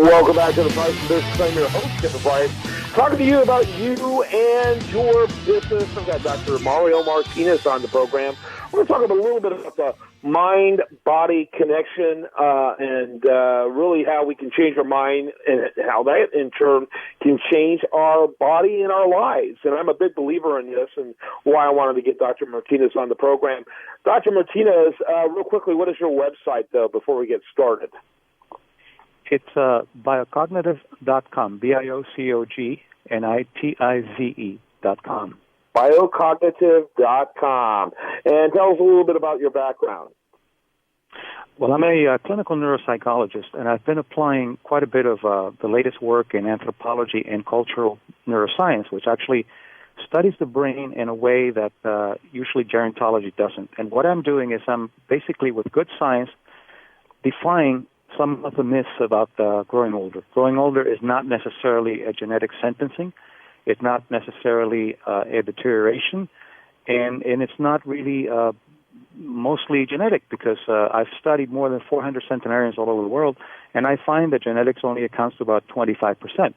Welcome back to the Price of Business. I'm your host, Kevin Bryant, talking to you about you and your business. I've got Dr. Mario Martinez on the program. We're going to talk a little bit about the mind-body connection and really how we can change our mind and how that, in turn, can change our body and our lives. And I'm a big believer in this and why I wanted to get Dr. Martinez on the program. Dr. Martinez, real quickly, what is your website, though, before we get started? It's biocognitive.com, biocognitive.com. Biocognitive.com. And tell us a little bit about your background. Well, I'm a clinical neuropsychologist, and I've been applying quite a bit of the latest work in anthropology and cultural neuroscience, which actually studies the brain in a way that usually gerontology doesn't. And what I'm doing is I'm basically, with good science, defying some of the myths about growing older. Growing older is not necessarily a genetic sentencing. It's not necessarily a deterioration. And it's not really mostly genetic, because I've studied more than 400 centenarians all over the world, and I find that genetics only accounts to about 25%.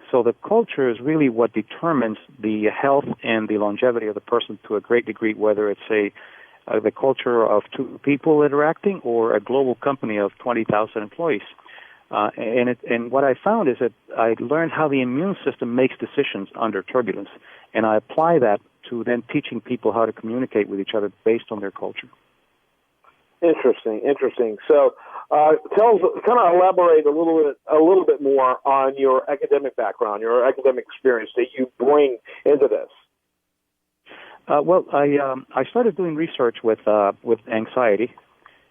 So the culture is really what determines the health and the longevity of the person to a great degree, whether it's the culture of two people interacting or a global company of 20,000 employees. And what I found is that I learned how the immune system makes decisions under turbulence, and I apply that to then teaching people how to communicate with each other based on their culture. Interesting. So tell us, kind of elaborate a little bit more on your academic background, your academic experience that you bring into this. Well, I started doing research with anxiety,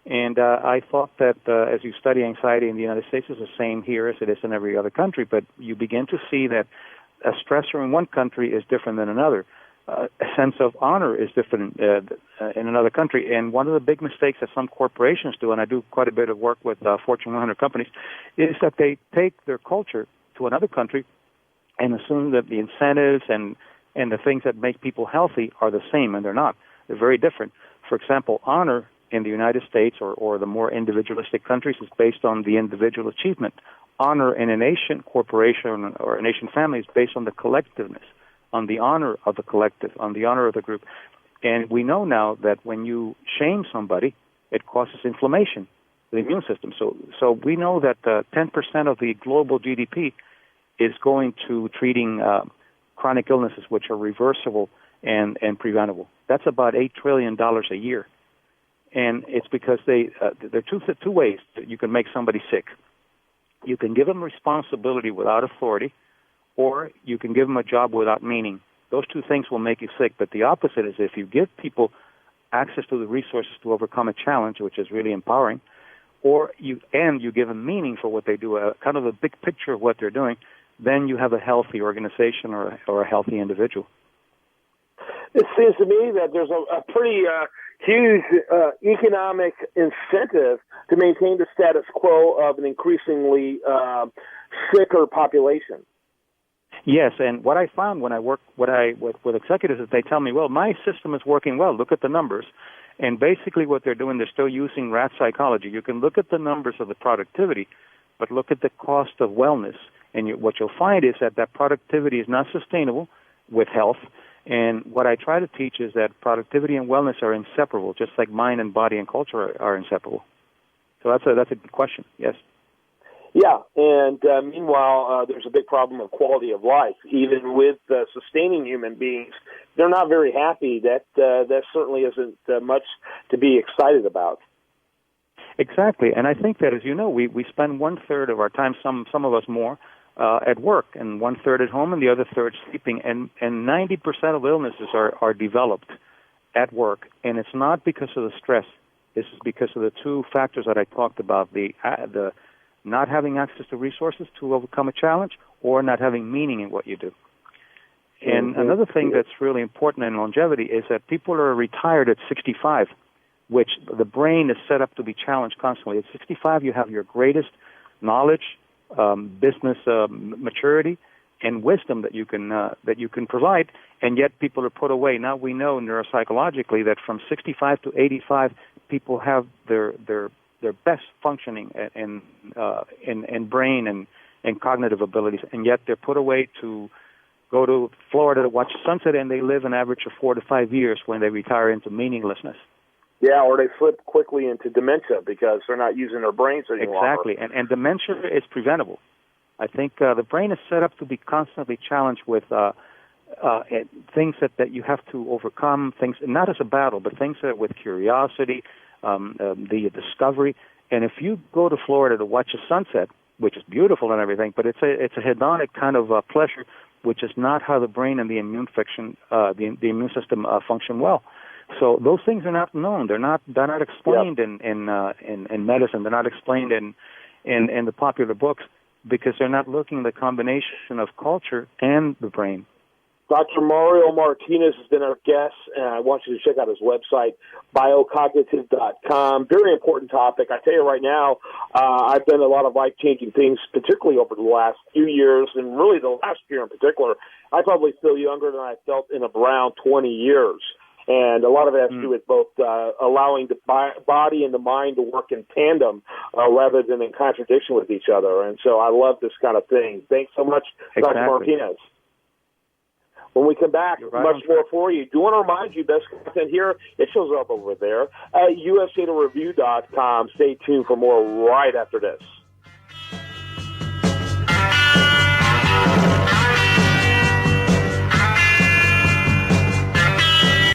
and I thought that as you study anxiety in the United States, it's the same here as it is in every other country, but you begin to see that a stressor in one country is different than another. A sense of honor is different in another country, and one of the big mistakes that some corporations do, and I do quite a bit of work with Fortune 100 companies, is that they take their culture to another country and assume that the incentives and the things that make people healthy are the same, and they're not. They're very different. For example, honor in the United States or the more individualistic countries is based on the individual achievement. Honor in a nation, corporation, or a nation family is based on the collectiveness, on the honor of the collective, on the honor of the group. And we know now that when you shame somebody, it causes inflammation in the immune system. So we know that 10% of the global GDP is going to treating chronic illnesses which are reversible and preventable. That's about $8 trillion a year. And it's because there are two ways that you can make somebody sick. You can give them responsibility without authority, or you can give them a job without meaning. Those two things will make you sick, but the opposite is if you give people access to the resources to overcome a challenge, which is really empowering, or you give them meaning for what they do, kind of a big picture of what they're doing, then you have a healthy organization or a healthy individual. It seems to me that there's a pretty huge economic incentive to maintain the status quo of an increasingly sicker population. Yes, and what I found when I work with executives is they tell me, well, my system is working well. Look at the numbers. And basically what they're doing, they're still using rat psychology. You can look at the numbers of the productivity, but look at the cost of wellness. And what you'll find is that productivity is not sustainable with health. And what I try to teach is that productivity and wellness are inseparable, just like mind and body and culture are inseparable. So that's a good question, yes. Yeah, and meanwhile, there's a big problem of quality of life. Even with sustaining human beings, they're not very happy. That certainly isn't much to be excited about. Exactly, and I think that, as you know, we spend 1/3 of our time, some of us more, at work, and 1/3 at home, and the other third sleeping. And 90% of illnesses are developed at work, and it's not because of the stress. This is because of the two factors that I talked about: the not having access to resources to overcome a challenge, or not having meaning in what you do. And another thing that's really important in longevity is that people are retired at 65, which the brain is set up to be challenged constantly. At 65, you have your greatest knowledge, business maturity, and wisdom that you can provide, and yet people are put away. Now we know neuropsychologically that from 65 to 85, people have their best functioning in brain and cognitive abilities, and yet they're put away to go to Florida to watch sunset, and they live an average of 4 to 5 years when they retire into meaninglessness. Yeah, or they slip quickly into dementia because they're not using their brains anymore. Exactly, and dementia is preventable. I think the brain is set up to be constantly challenged with things that you have to overcome, things not as a battle, but things that with curiosity, the discovery. And if you go to Florida to watch a sunset, which is beautiful and everything, but it's a hedonic kind of pleasure, which is not how the brain and the immune system function well. So those things are not known. They're not explained in medicine. They're not explained in the popular books because they're not looking at the combination of culture and the brain. Dr. Mario Martinez has been our guest, and I want you to check out his website, biocognitive.com. Very important topic. I tell you right now, I've done a lot of life-changing things, particularly over the last few years, and really the last year in particular. I probably feel younger than I felt in around 20 years. And a lot of it has to do with both allowing the body and the mind to work in tandem rather than in contradiction with each other. And so I love this kind of thing. Thanks so much, exactly. Dr. Martinez. When we come back, much more for you. Do want to remind you, best content here, it shows up over there at usatoreview.com. Stay tuned for more right after this.